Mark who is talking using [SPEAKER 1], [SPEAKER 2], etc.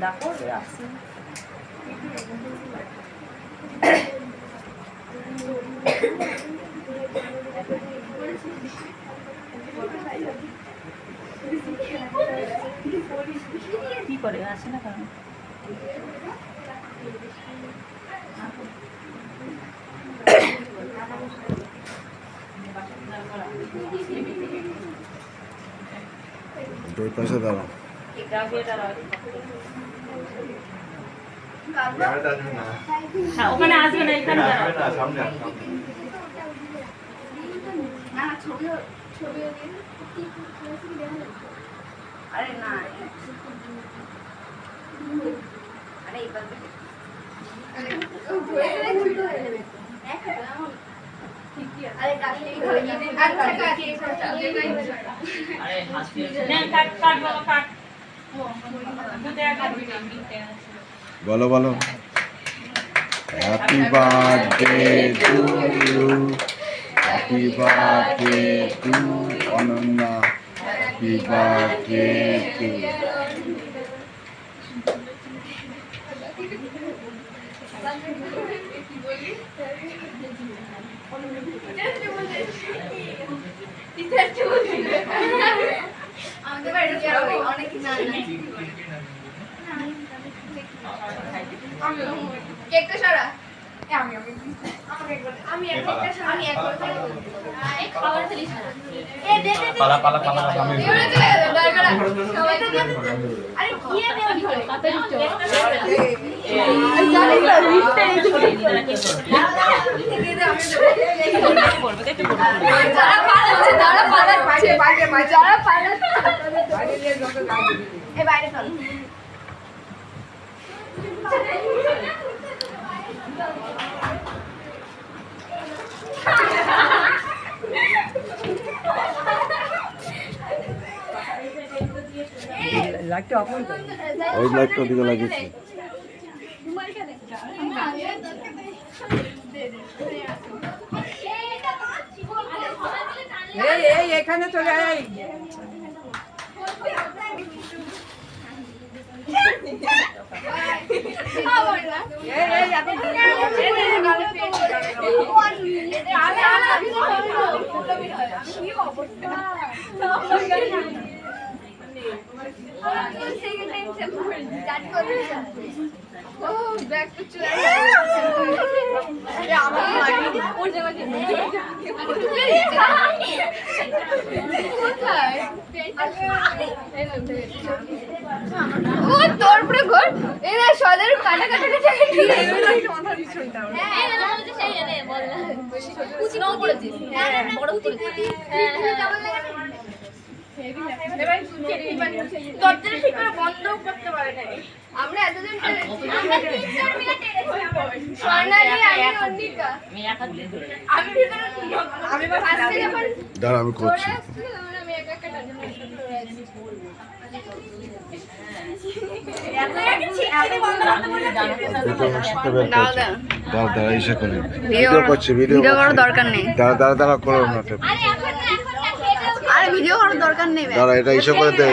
[SPEAKER 1] ডাকো আসছে। কি করে আসে না কারণ
[SPEAKER 2] দুই পাশে দাঁড়াও।
[SPEAKER 1] হ্যাঁ ওখানে আসবে না, এখানে
[SPEAKER 3] আরে না আরে
[SPEAKER 2] বলো বলো। Happy birthday to you, happy birthday to Ananya, happy birthday to.
[SPEAKER 3] আমাদের বাড়িতে অনেক কেকটা সারা আমি বাইরে চল
[SPEAKER 1] লাইটটা অফ করে
[SPEAKER 2] ওই লাইটটা দিকে লাগিয়েছি।
[SPEAKER 1] এই এখানে চলে আয়।
[SPEAKER 3] তোর পুরো ঘর এই সদের কাটা কাটা বন্ধ করতে পারে না আমরা এতজন
[SPEAKER 2] দাঁড়া আমি করছি। দাঁড়া দাঁড়া ইসে করি, ভিডিও করছি, ভিডিও করার দরকার নেই। দাঁড়া দাঁড়া দাঁড়া করো না,
[SPEAKER 3] আরে ভিডিও করার দরকার নেই।
[SPEAKER 2] দাঁড়া এটা ইসে করে দে।